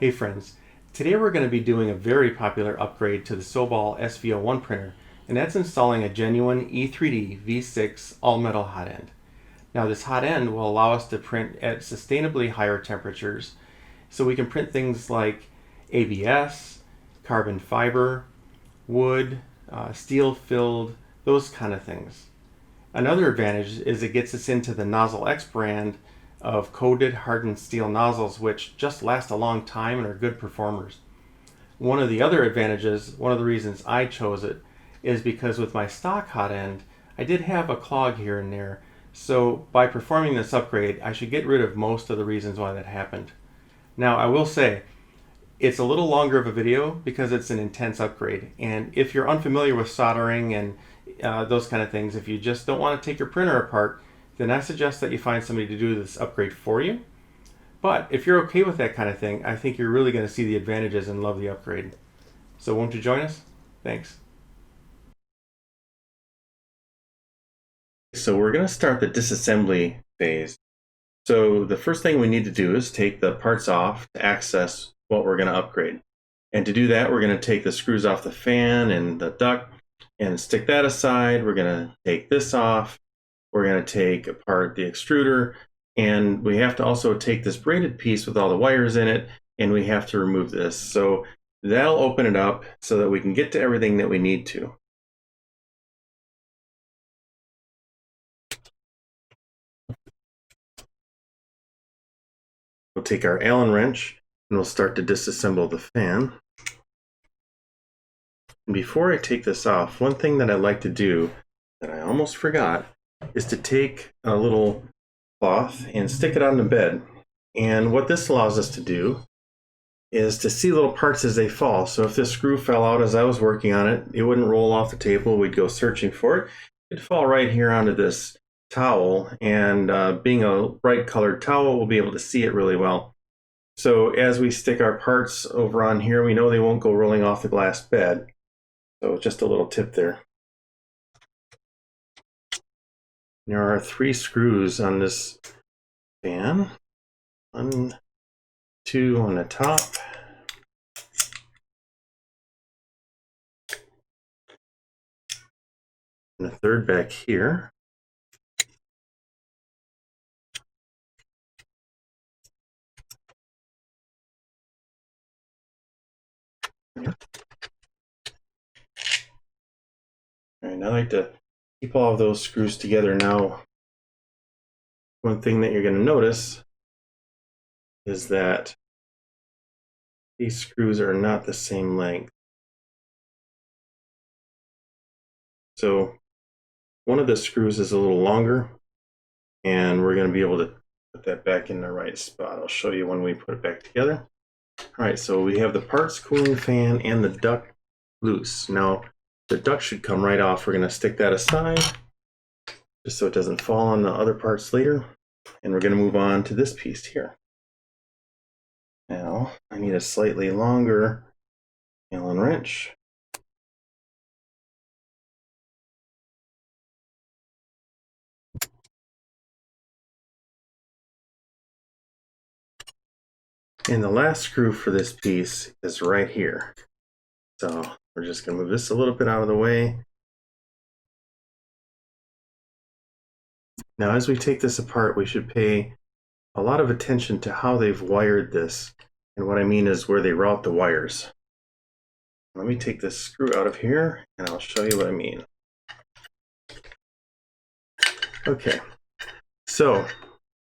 Hey friends, today we're going to be doing a very popular upgrade to the Sovol SV01 printer, and that's installing a genuine E3D V6 all-metal hot end. Now this hot end will allow us to print at sustainably higher temperatures, so we can print things like ABS, carbon fiber, wood, steel filled, those kind of things. Another advantage is it gets us into the Nozzle X brand of coated hardened steel nozzles, which just last a long time and are good performers. One of the other advantages, one of the reasons I chose it, is because with my stock hot end, I did have a clog here and there, so by performing this upgrade, I should get rid of most of the reasons why that happened. Now, I will say, it's a little longer of a video because it's an intense upgrade, and if you're unfamiliar with soldering and those kind of things, if you just don't want to take your printer apart, then I suggest that you find somebody to do this upgrade for you. But if you're okay with that kind of thing, I think you're really going to see the advantages and love the upgrade. So won't you join us? Thanks. So we're going to start the disassembly phase. So the first thing we need to do is take the parts off to access what we're going to upgrade. And to do that, we're going to take the screws off the fan and the duct and stick that aside. We're going to take this off. We're going to take apart the extruder, and we have to also take this braided piece with all the wires in it, and we have to remove this. So that'll open it up so that we can get to everything that we need to. We'll take our Allen wrench and we'll start to disassemble the fan. And before I take this off, one thing that I like to do that I almost forgot is to take a little cloth and stick it on the bed. And what this allows us to do is to see little parts as they fall. So if this screw fell out as I was working on it, it wouldn't roll off the table. We'd go searching for it. It'd fall right here onto this towel, and being a bright colored towel, we'll be able to see it really well. So as we stick our parts over on here, we know they won't go rolling off the glass bed. So just a little tip there. There are 3 screws on this fan. 1, 2 on the top. And a 3rd back here. All right, I like to keep all of those screws together now. One thing that you're going to notice is that these screws are not the same length. So one of the screws is a little longer, and we're going to be able to put that back in the right spot. I'll show you when we put it back together. All right, so we have the parts cooling fan and the duct loose. Now, the duct should come right off. We're going to stick that aside just so it doesn't fall on the other parts later. And we're going to move on to this piece here. Now, I need a slightly longer Allen wrench. And the last screw for this piece is right here. So we're just going to move this a little bit out of the way. Now, as we take this apart, we should pay a lot of attention to how they've wired this. And what I mean is where they route the wires. Let me take this screw out of here and I'll show you what I mean. Okay, so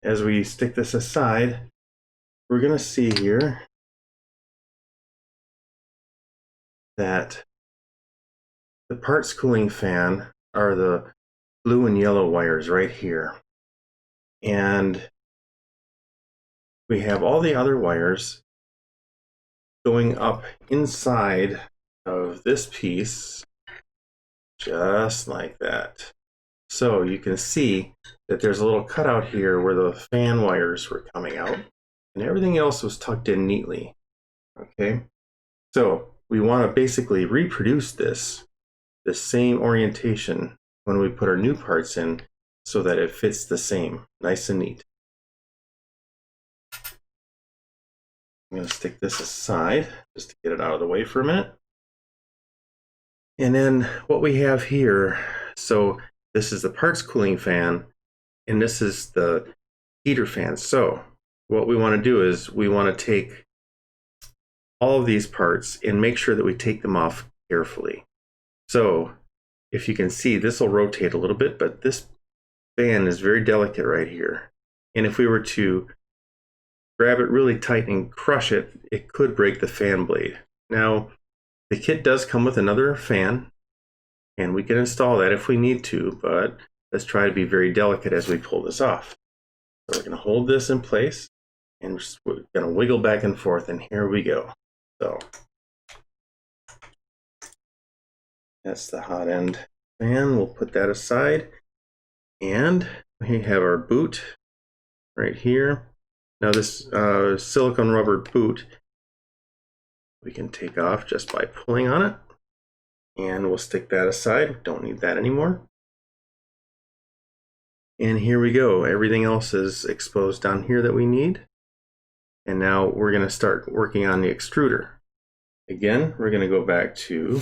as we stick this aside, we're going to see here that the parts cooling fan are the blue and yellow wires right here. And we have all the other wires going up inside of this piece, just like that. So you can see that there's a little cutout here where the fan wires were coming out, and everything else was tucked in neatly. Okay, so we want to basically reproduce this same orientation when we put our new parts in so that it fits the same, nice and neat. I'm going to stick this aside just to get it out of the way for a minute. And then what we have here, so this is the parts cooling fan, and this is the heater fan. So what we want to do is we want to take all of these parts and make sure that we take them off carefully. So if you can see, this will rotate a little bit, but this fan is very delicate right here. And if we were to grab it really tight and crush it, it could break the fan blade. Now, the kit does come with another fan, and we can install that if we need to, but let's try to be very delicate as we pull this off. So we're going to hold this in place, and we're going to wiggle back and forth, and here we go. So that's the hot end fan. We'll put that aside, and we have our boot right here. Now this silicone rubber boot we can take off just by pulling on it, and we'll stick that aside. Don't need that anymore. And here we go. Everything else is exposed down here that we need. And now we're going to start working on the extruder. Again, we're going to go back to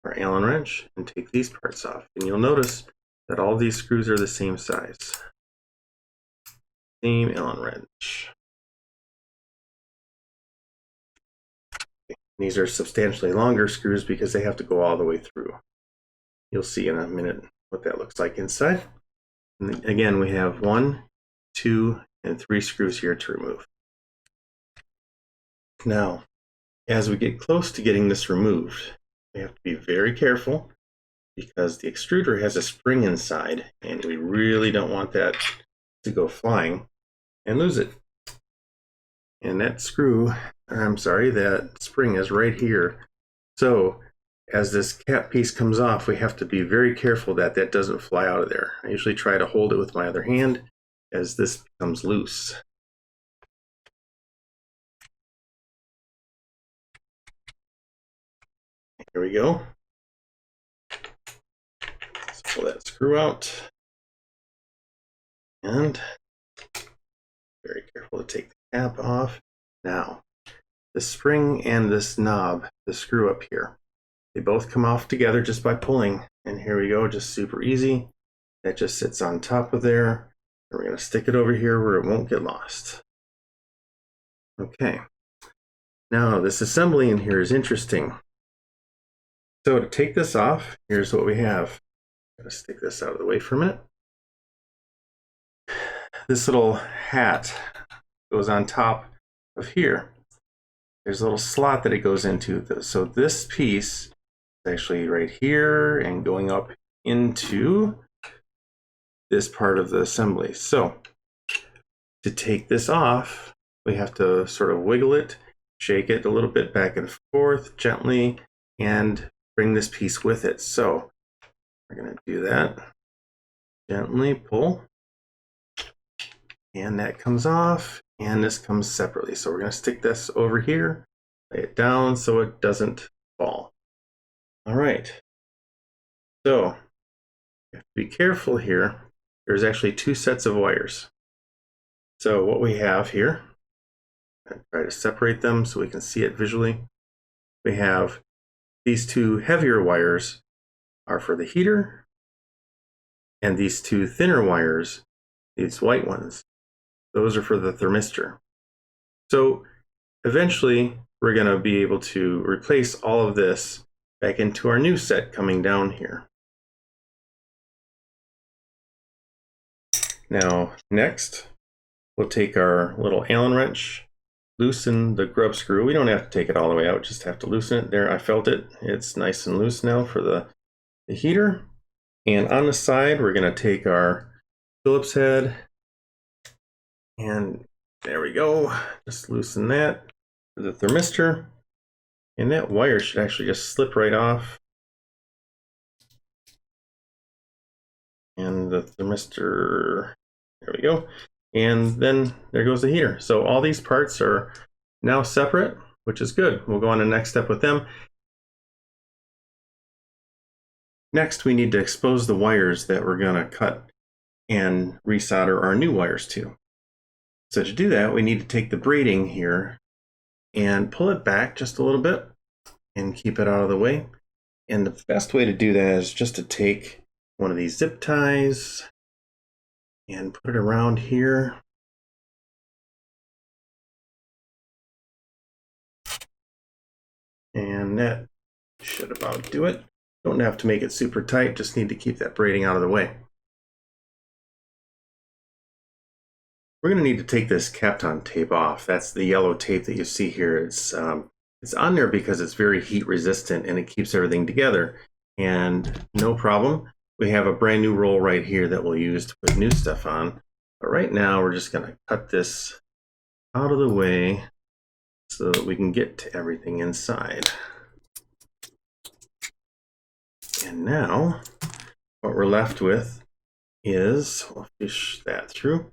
our Allen wrench and take these parts off. And you'll notice that all these screws are the same size. Same Allen wrench. These are substantially longer screws because they have to go all the way through. You'll see in a minute what that looks like inside. And again, we have 1, 2, and 3 screws here to remove. Now, as we get close to getting this removed, we have to be very careful because the extruder has a spring inside, and we really don't want that to go flying and lose it. And that that spring is right here. So as this cap piece comes off, we have to be very careful that that doesn't fly out of there. I usually try to hold it with my other hand as this becomes loose. Here we go. Let's pull that screw out. And very careful to take the cap off. Now, the spring and this knob, the screw up here, they both come off together just by pulling. And here we go, just super easy. That just sits on top of there. And we're going to stick it over here where it won't get lost. Okay. Now, this assembly in here is interesting. So to take this off, here's what we have. I'm going to stick this out of the way for a minute. This little hat goes on top of here. There's a little slot that it goes into. So this piece is actually right here and going up into this part of the assembly. So to take this off, we have to sort of wiggle it, shake it a little bit back and forth gently, and bring this piece with it. So we're going to do that. Gently pull. And that comes off, and this comes separately. So we're going to stick this over here, lay it down so it doesn't fall. All right. So you have to be careful here. There's actually 2 sets of wires. So what we have here, I'm try to separate them so we can see it visually. We have these 2 heavier wires are for the heater, and these 2 thinner wires, these white ones, those are for the thermistor. So eventually we're going to be able to replace all of this back into our new set coming down here. Now next we'll take our little Allen wrench, loosen the grub screw. We don't have to take it all the way out, just have to loosen it. There, I felt it. It's nice and loose now for the heater. And on the side we're going to take our Phillips head, and there we go. Just loosen that for the thermistor. And that wire should actually just slip right off. And the thermistor, there we go. And then there goes the heater. So all these parts are now separate, which is good. We'll go on to the next step with them. Next, we need to expose the wires that we're going to cut and resolder our new wires to. So to do that, we need to take the braiding here and pull it back just a little bit and keep it out of the way. And the best way to do that is just to take one of these zip ties and put it around here. And that should about do it. Don't have to make it super tight, just need to keep that braiding out of the way. We're going to need to take this Kapton tape off. That's the yellow tape that you see here. It's on there because it's very heat resistant and it keeps everything together. And no problem, we have a brand new roll right here that we'll use to put new stuff on. But right now we're just going to cut this out of the way so that we can get to everything inside. And now what we're left with is, we'll fish that through.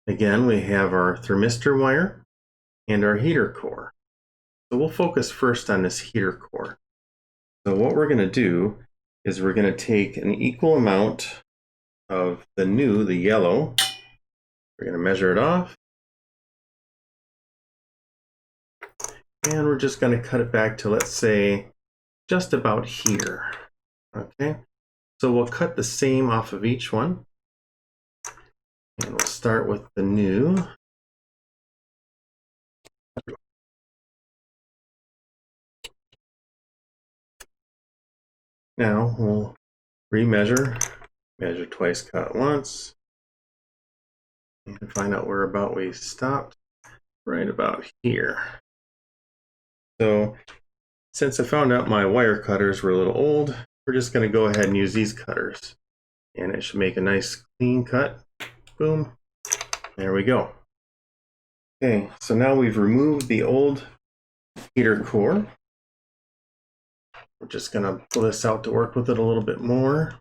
Again, we have our thermistor wire and our heater core. So we'll focus first on this heater core. So what we're going to do is we're going to take an equal amount of the yellow. We're going to measure it off. And we're just going to cut it back to, let's say, just about here. Okay, so we'll cut the same off of each one. And we'll start with the new. Now we'll remeasure, measure twice, cut once, and find out where about we stopped, right about here. So since I found out my wire cutters were a little old, we're just going to go ahead and use these cutters. And it should make a nice clean cut. Boom. There we go. Okay, so now we've removed the old heater core. We're just going to pull this out to work with it a little bit more.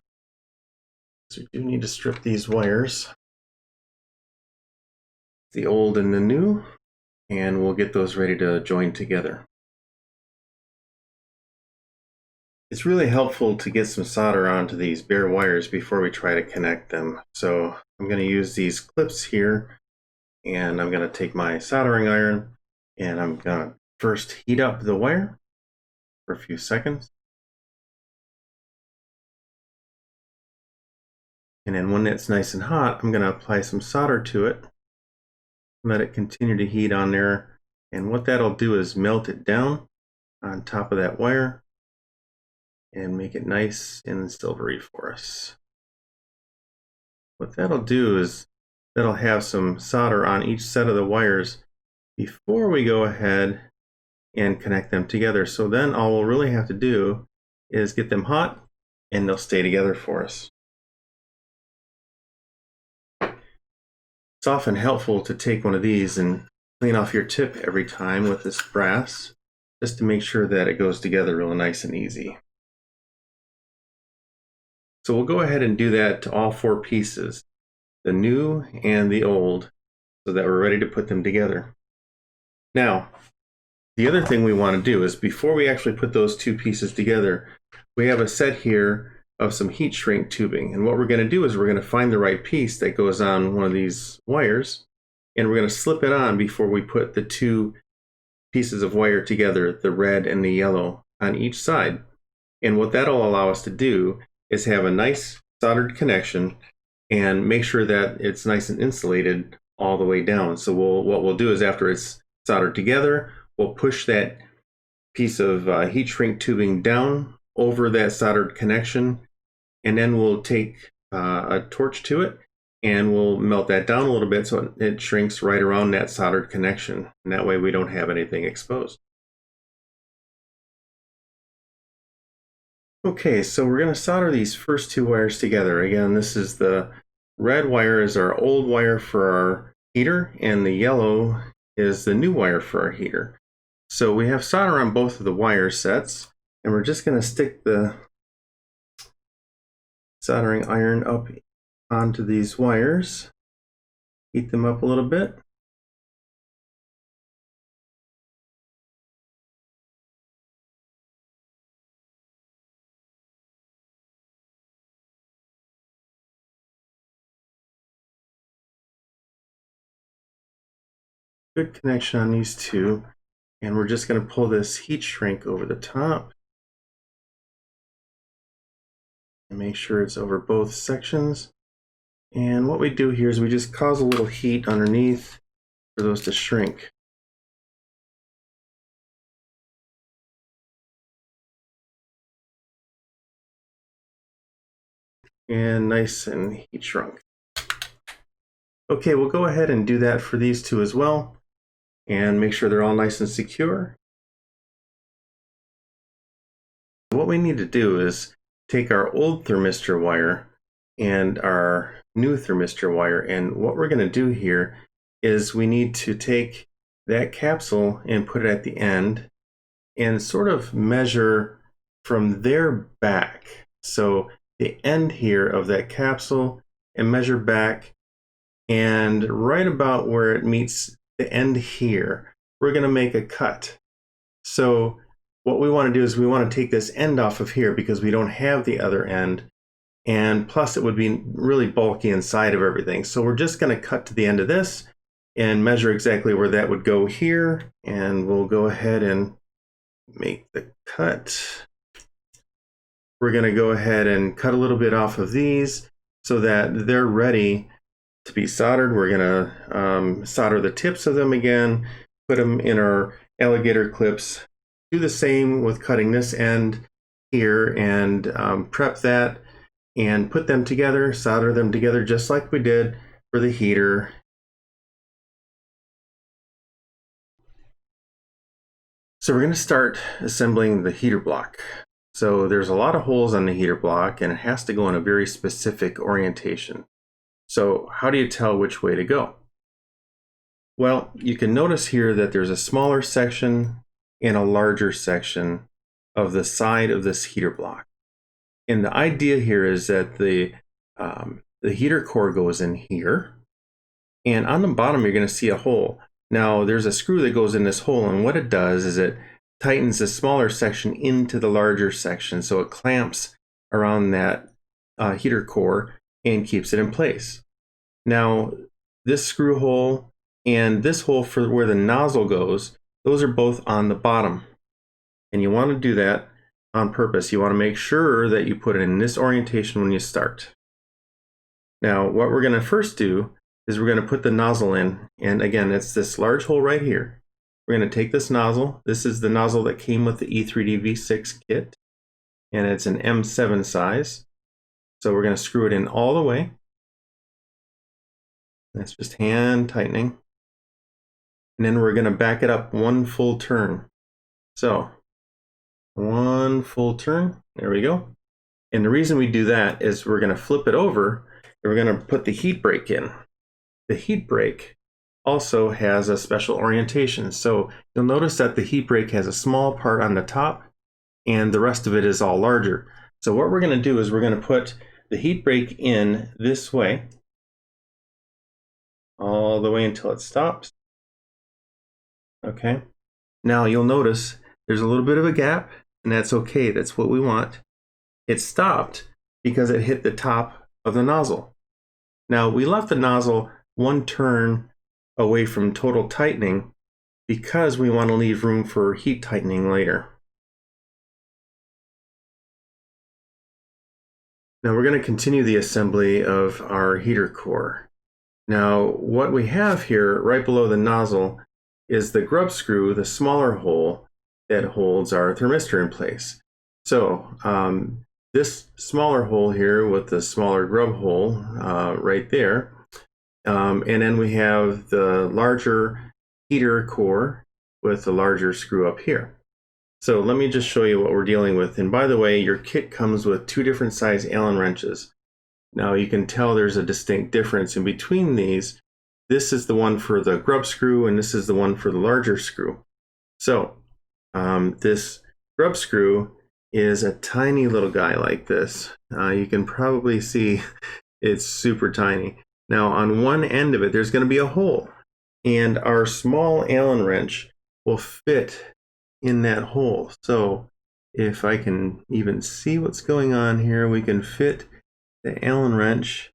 So we do need to strip these wires, the old and the new, and we'll get those ready to join together. It's really helpful to get some solder onto these bare wires before we try to connect them. So I'm going to use these clips here, and I'm going to take my soldering iron and I'm going to first heat up the wire for a few seconds. And then when it's nice and hot, I'm going to apply some solder to it. Let it continue to heat on there. And what that'll do is melt it down on top of that wire and make it nice and silvery for us. What that'll do is that'll have some solder on each set of the wires before we go ahead and connect them together. So then all we'll really have to do is get them hot and they'll stay together for us. It's often helpful to take one of these and clean off your tip every time with this brass, just to make sure that it goes together real nice and easy. So we'll go ahead and do that to all four pieces, the new and the old, so that we're ready to put them together. Now, the other thing we want to do is before we actually put those two pieces together, we have a set here of some heat shrink tubing. And what we're going to do is we're going to find the right piece that goes on one of these wires, and we're going to slip it on before we put the two pieces of wire together, the red and the yellow, on each side. And what that'll allow us to do is have a nice soldered connection and make sure that it's nice and insulated all the way down. So what we'll do is after it's soldered together, we'll push that piece of heat shrink tubing down over that soldered connection, and then we'll take a torch to it and we'll melt that down a little bit so it shrinks right around that soldered connection, and that way we don't have anything exposed. Okay, so we're going to solder these first two wires together. Again, this is the red wire is our old wire for our heater, and the yellow is the new wire for our heater. So we have solder on both of the wire sets, and we're just going to stick the soldering iron up onto these wires, heat them up a little bit. Good connection on these two. And we're just going to pull this heat shrink over the top and make sure it's over both sections. And what we do here is we just cause a little heat underneath for those to shrink. And nice and heat shrunk. Okay, we'll go ahead and do that for these two as well and make sure they're all nice and secure. What we need to do is take our old thermistor wire and our new thermistor wire, and what we're going to do here is we need to take that capsule and put it at the end and sort of measure from there back. So the end here of that capsule and measure back, and right about where it meets the end here, we're going to make a cut. So what we want to do is we want to take this end off of here because we don't have the other end, and plus it would be really bulky inside of everything. So we're just going to cut to the end of this and measure exactly where that would go here, and we'll go ahead and make the cut. We're going to go ahead and cut a little bit off of these so that they're ready to be soldered. We're going to solder the tips of them again, put them in our alligator clips. Do the same with cutting this end here and prep that and put them together, solder them together just like we did for the heater. So we're going to start assembling the heater block. So there's a lot of holes on the heater block and it has to go in a very specific orientation. So how do you tell which way to go? Well, you can notice here that there's a smaller section and a larger section of the side of this heater block. And the idea here is that the heater core goes in here, and on the bottom you're going to see a hole. Now there's a screw that goes in this hole, and what it does is it tightens the smaller section into the larger section, so it clamps around that heater core and keeps it in place. Now this screw hole and this hole for where the nozzle goes, those are both on the bottom, and you want to do that on purpose. You want to make sure that you put it in this orientation when you start. Now what we're going to first do is we're going to put the nozzle in, and again it's this large hole right here. We're going to take this nozzle. This is the nozzle that came with the E3D V6 kit, and it's an M7 size. So we're going to screw it in all the way. That's just hand tightening. And then we're going to back it up one full turn. So one full turn, there we go. And the reason we do that is we're going to flip it over and we're going to put the heat brake in. The heat brake also has a special orientation. So you'll notice that the heat brake has a small part on the top and the rest of it is all larger. So what we're going to do is we're going to put the heat brake in this way all the way until it stops. Okay. Now you'll notice there's a little bit of a gap, and that's okay. That's what we want. It stopped because it hit the top of the nozzle. Now we left the nozzle one turn away from total tightening because we want to leave room for heat tightening later. Now we're going to continue the assembly of our heater core. Now what we have here right below the nozzle is the grub screw, the smaller hole that holds our thermistor in place. So this smaller hole here with the smaller grub hole right there, and then we have the larger heater core with the larger screw up here. So let me just show you what we're dealing with. And by the way, your kit comes with two different size Allen wrenches. Now you can tell there's a distinct difference in between these. This is the one for the grub screw and this is the one for the larger screw. So this grub screw is a tiny little guy like this. You can probably see it's super tiny. Now on one end of it there's going to be a hole, and our small Allen wrench will fit in that hole. So if I can even see what's going on here, we can fit the Allen wrench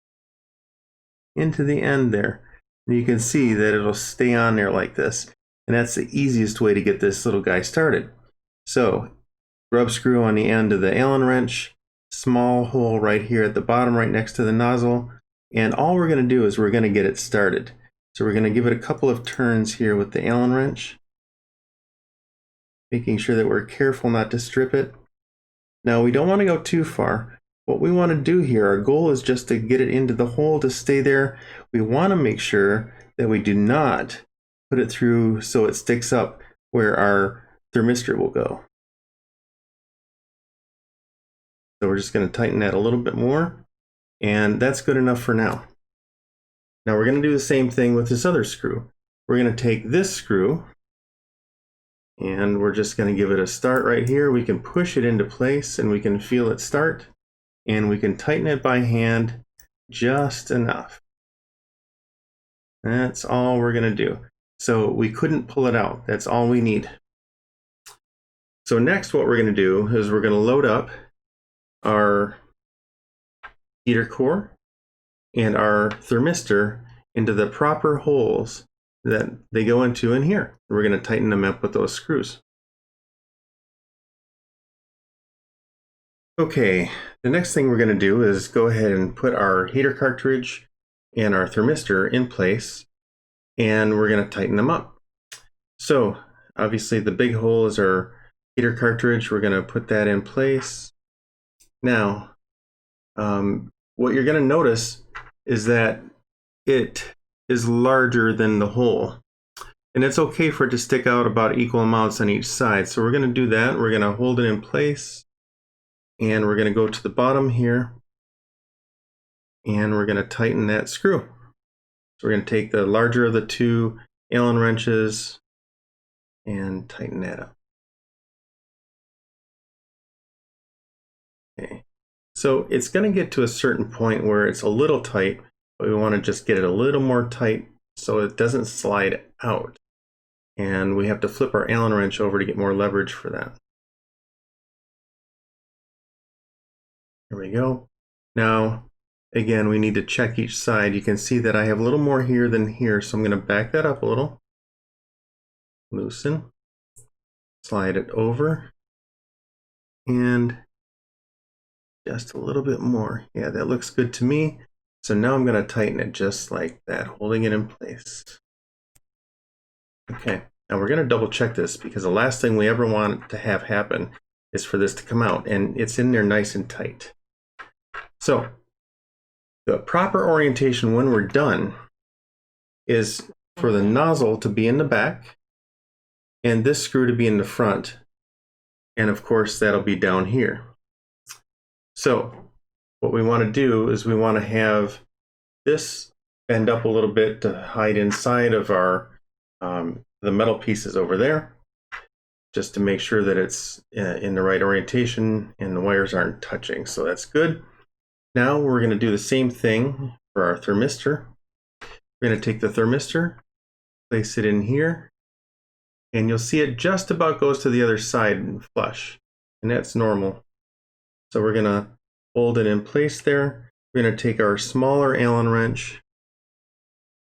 into the end there. And you can see that it'll stay on there like this. And that's the easiest way to get this little guy started. So, grub screw on the end of the Allen wrench, small hole right here at the bottom right next to the nozzle, and all we're going to do is we're going to get it started. So we're going to give it a couple of turns here with the Allen wrench, making sure that we're careful not to strip it. Now we don't want to go too far. What we want to do here, our goal is just to get it into the hole to stay there. We want to make sure that we do not put it through so it sticks up where our thermistor will go. So we're just going to tighten that a little bit more, and that's good enough for now. Now we're going to do the same thing with this other screw. We're going to take this screw and we're just going to give it a start right here. We can push it into place and we can feel it start, and we can tighten it by hand just enough. That's all we're going to do. So we couldn't pull it out. That's all we need. So next what we're going to do is we're going to load up our heater core and our thermistor into the proper holes that they go into in here. We're going to tighten them up with those screws. Okay, the next thing we're going to do is go ahead and put our heater cartridge and our thermistor in place, and we're going to tighten them up. So obviously the big hole is our heater cartridge. We're going to put that in place. Now, what you're going to notice is that it is larger than the hole, and it's okay for it to stick out about equal amounts on each side. So we're going to do that. We're going to hold it in place, and we're going to go to the bottom here, and we're going to tighten that screw. So we're going to take the larger of the two Allen wrenches and tighten that up. Okay. So it's going to get to a certain point where it's a little tight, but we want to just get it a little more tight so it doesn't slide out. And we have to flip our Allen wrench over to get more leverage for that. There we go. Now, again, we need to check each side. You can see that I have a little more here than here, so I'm going to back that up a little. Loosen. Slide it over. And just a little bit more. Yeah, that looks good to me. So now I'm going to tighten it just like that, holding it in place. Okay, now we're going to double check this, because the last thing we ever want to have happen is for this to come out, and it's in there nice and tight. So the proper orientation when we're done is for the nozzle to be in the back and this screw to be in the front, and of course that'll be down here. So what we want to do is we want to have this bend up a little bit to hide inside of our the metal pieces over there, just to make sure that it's in the right orientation and the wires aren't touching. So that's good. Now we're going to do the same thing for our thermistor. We're going to take the thermistor, place it in here, and you'll see it just about goes to the other side and flush, and that's normal. So we're going to hold it in place there. We're going to take our smaller Allen wrench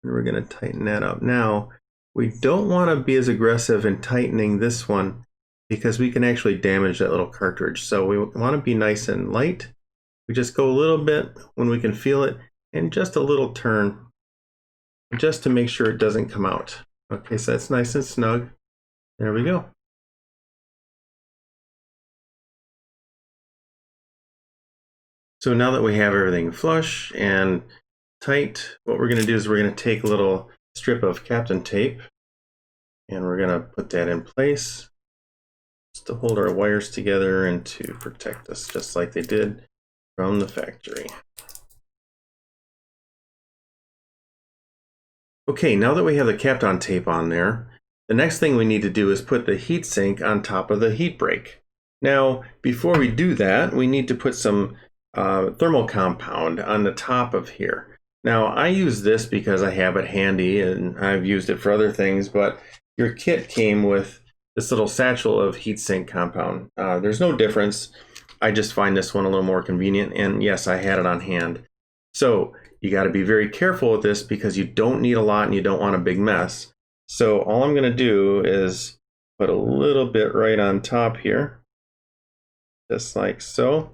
and we're going to tighten that up. Now, we don't want to be as aggressive in tightening this one, because we can actually damage that little cartridge. So we want to be nice and light. We just go a little bit when we can feel it, and just a little turn, just to make sure it doesn't come out. Okay, so that's nice and snug. There we go. So now that we have everything flush and tight, what we're going to do is we're going to take a little strip of Kapton tape, and we're going to put that in place just to hold our wires together and to protect us, just like they did from the factory. Okay, now that we have the Kapton tape on there, the next thing we need to do is put the heatsink on top of the heat break. Now, before we do that, we need to put some thermal compound on the top of here. Now, I use this because I have it handy and I've used it for other things, but your kit came with this little satchel of heatsink compound. There's no difference. I just find this one a little more convenient, and yes, I had it on hand. So you got to be very careful with this, because you don't need a lot and you don't want a big mess. So all I'm going to do is put a little bit right on top here, just like so.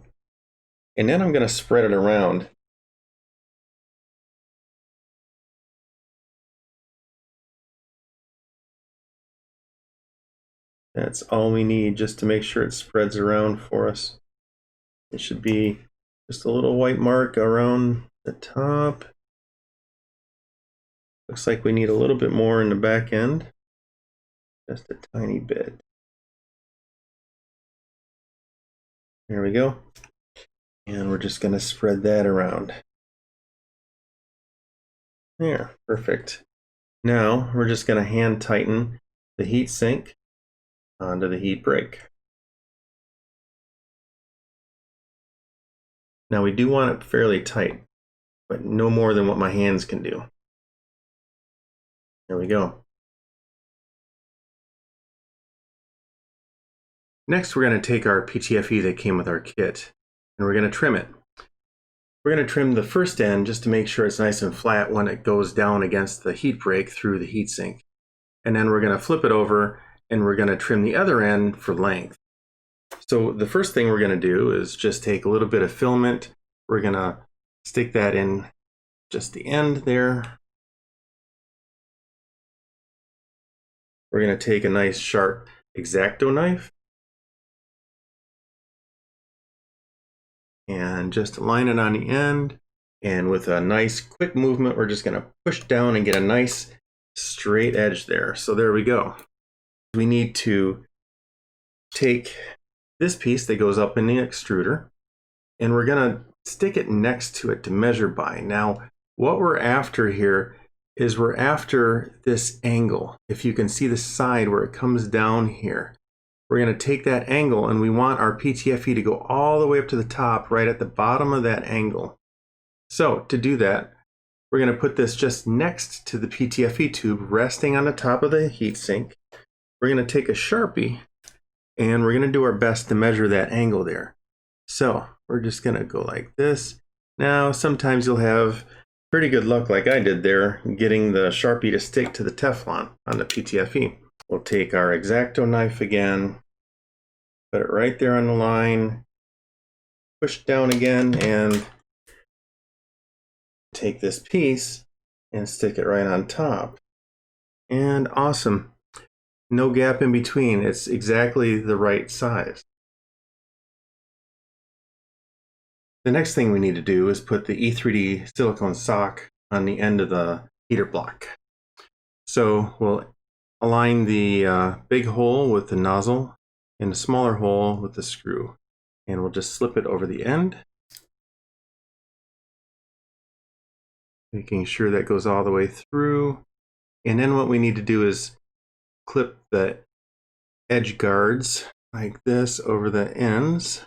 And then I'm going to spread it around. That's all we need just to make sure it spreads around for us. It should be just a little white mark around the top. Looks like we need a little bit more in the back end. Just a tiny bit. There we go. And we're just going to spread that around. There, perfect. Now we're just going to hand tighten the heatsink onto the heat break. Now we do want it fairly tight, but no more than what my hands can do. There we go. Next, we're going to take our PTFE that came with our kit, and we're going to trim it. We're going to trim the first end just to make sure it's nice and flat when it goes down against the heat break through the heatsink. And then we're going to flip it over and we're going to trim the other end for length. So the first thing we're going to do is just take a little bit of filament. We're going to stick that in just the end there. We're going to take a nice sharp X-Acto knife and just line it on the end. And with a nice quick movement, we're just going to push down and get a nice straight edge there. So there we go. We need to take this piece that goes up in the extruder and we're going to stick it next to it to measure by. Now, what we're after here is we're after this angle. If you can see the side where it comes down here, we're going to take that angle and we want our PTFE to go all the way up to the top, right at the bottom of that angle. So to do that, we're going to put this just next to the PTFE tube, resting on the top of the heatsink. We're going to take a Sharpie and we're going to do our best to measure that angle there. So we're just going to go like this. Now, sometimes you'll have pretty good luck like I did there, getting the Sharpie to stick to the Teflon on the PTFE. We'll take our X-Acto knife again, put it right there on the line, push down again, and take this piece and stick it right on top. And awesome. No gap in between. It's exactly the right size. The next thing we need to do is put the E3D silicone sock on the end of the heater block. So we'll align the big hole with the nozzle and the smaller hole with the screw. And we'll just slip it over the end, making sure that goes all the way through. And then what we need to do is clip the edge guards like this over the ends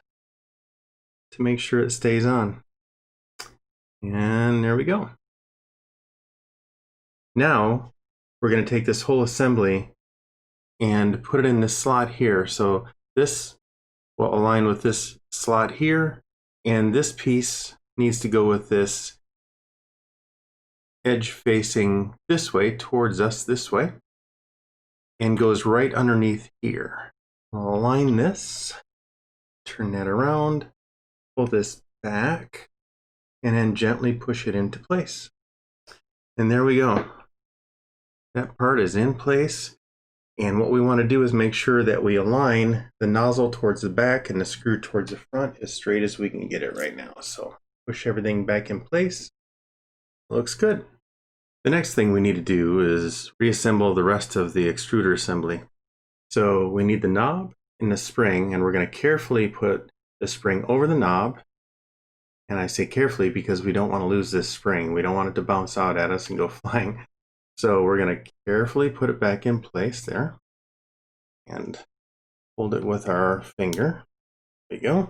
to make sure it stays on. And there we go. Now we're going to take this whole assembly and put it in this slot here. So this will align with this slot here, and this piece needs to go with this edge facing this way towards us this way and goes right underneath here. We'll align this, turn that around, pull this back, and then gently push it into place. And there we go. That part is in place. And what we want to do is make sure that we align the nozzle towards the back and the screw towards the front as straight as we can get it right now. So push everything back in place. Looks good. The next thing we need to do is reassemble the rest of the extruder assembly. So we need the knob and the spring, and we're going to carefully put the spring over the knob. And I say carefully because we don't want to lose this spring. We don't want it to bounce out at us and go flying. So we're going to carefully put it back in place there and hold it with our finger. There we go.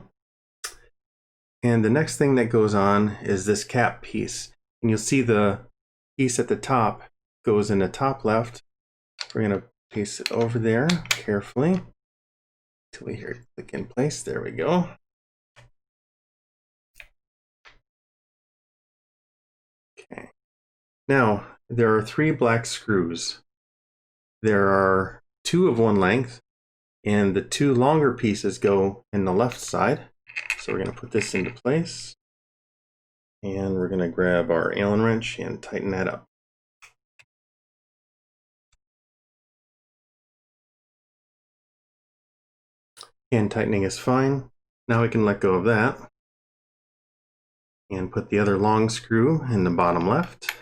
And the next thing that goes on is this cap piece. And you'll see the piece at the top goes in the top left. We're going to place it over there carefully until we hear it click in place. There we go. Okay. Now, there are 3 black screws there are two of one length, and the two longer pieces go in the left side. So we're going to put this into place, and we're going to grab our Allen wrench and tighten that up. Hand tightening is fine. Now we can let go of that and put the other long screw in the bottom left.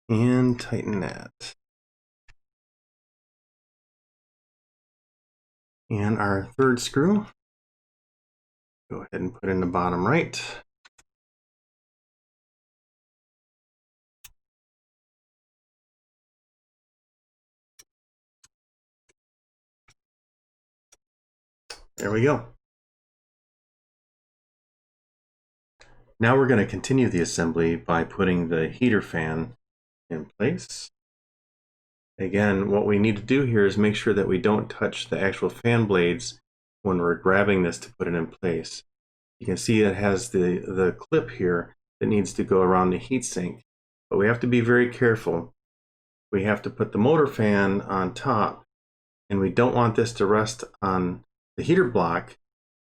And tighten that. And our third screw, go ahead and put in the bottom right. There we go. Now we're going to continue the assembly by putting the heater fan in place. Again, what we need to do here is make sure that we don't touch the actual fan blades when we're grabbing this to put it in place. You can see it has the clip here that needs to go around the heatsink, but we have to be very careful. We have to put the motor fan on top, and we don't want this to rest on the heater block,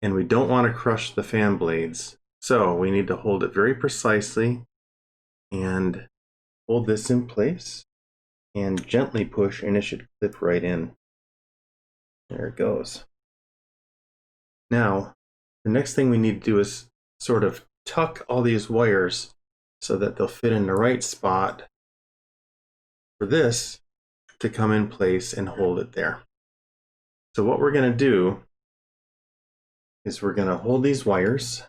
and we don't want to crush the fan blades. So we need to hold it very precisely and hold this in place and gently push, and it should clip right in. There it goes. Now, the next thing we need to do is sort of tuck all these wires so that they'll fit in the right spot for this to come in place and hold it there. So what we're going to do is we're going to hold these wires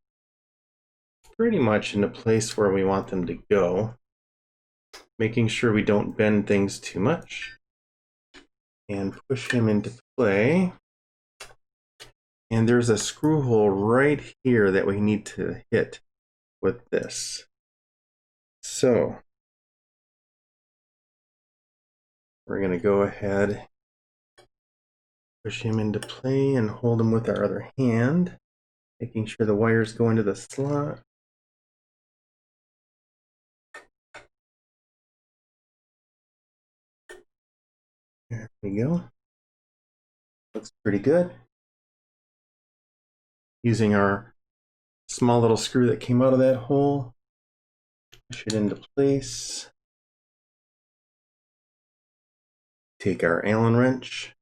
pretty much in the place where we want them to go, making sure we don't bend things too much, and push him into play. And there's a screw hole right here that we need to hit with this. So we're going to go ahead, push him into play and hold him with our other hand, making sure the wires go into the slot. There we go. Looks pretty good. Using our small little screw that came out of that hole, push it into place. Take our Allen wrench,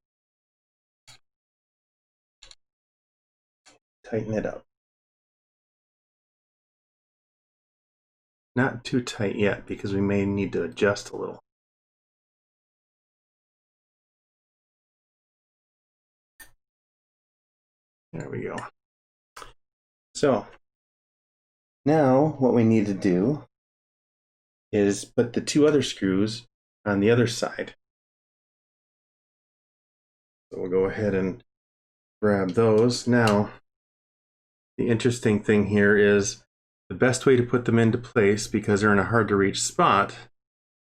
tighten it up. Not too tight yet, because we may need to adjust a little. There we go. So now what we need to do is put the two other screws on the other side. So we'll go ahead and grab those. Now, the interesting thing here is the best way to put them into place, because they're in a hard to reach spot,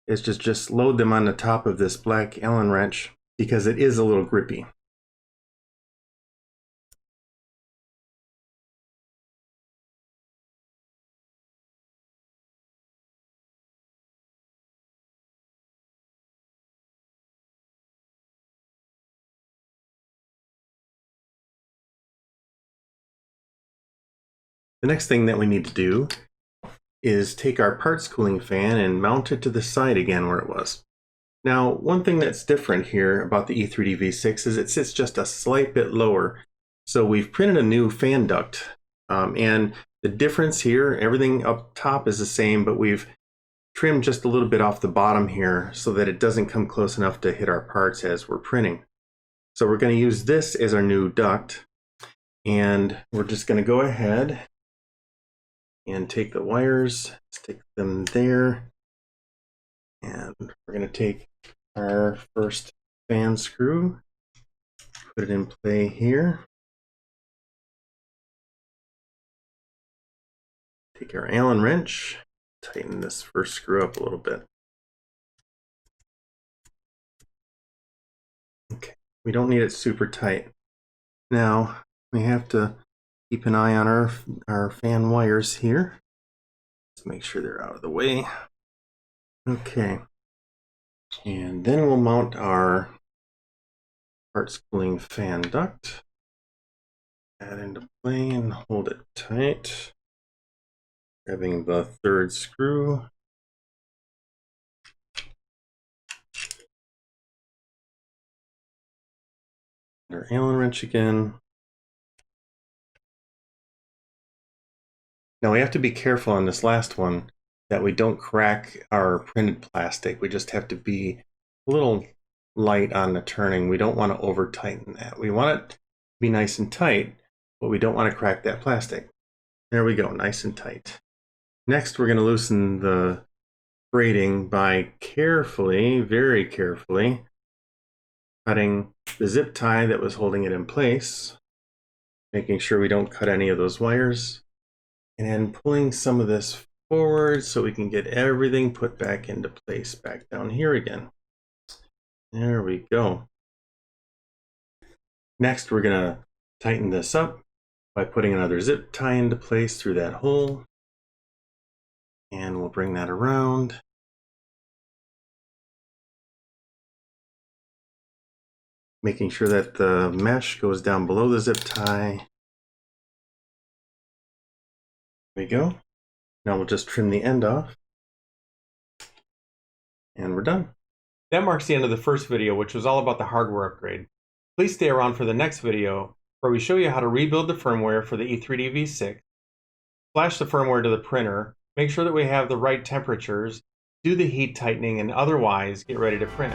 is just load them on the top of this black Allen wrench, because it is a little grippy. The next thing that we need to do is take our parts cooling fan and mount it to the side again where it was. Now, one thing that's different here about the E3D V6 is it sits just a slight bit lower. So we've printed a new fan duct, and the difference here, everything up top is the same, but we've trimmed just a little bit off the bottom here so that it doesn't come close enough to hit our parts as we're printing. So we're going to use this as our new duct, and we're just going to go ahead and take the wires, stick them there, and we're going to take our first fan screw, put it in play here, take our Allen wrench, tighten this first screw up a little bit. Okay, we don't need it super tight. Now we have to keep an eye on our fan wires here. Let's make sure they're out of the way. Okay. And then we'll mount our parts cooling fan duct. Add into play and hold it tight. Grabbing the third screw. Our Allen wrench again. Now we have to be careful on this last one that we don't crack our printed plastic. We just have to be a little light on the turning. We don't want to over tighten that. We want it to be nice and tight, but we don't want to crack that plastic. There we go, nice and tight. Next, we're going to loosen the braiding by carefully, very carefully, cutting the zip tie that was holding it in place, making sure we don't cut any of those wires, and pulling some of this forward so we can get everything put back into place back down here again. There we go. Next, we're going to tighten this up by putting another zip tie into place through that hole. And we'll bring that around. Making sure that the mesh goes down below the zip tie. There we go. Now we'll just trim the end off. And we're done. That marks the end of the first video, which was all about the hardware upgrade. Please stay around for the next video, where we show you how to rebuild the firmware for the E3D V6, flash the firmware to the printer, make sure that we have the right temperatures, do the heat tightening, and otherwise get ready to print.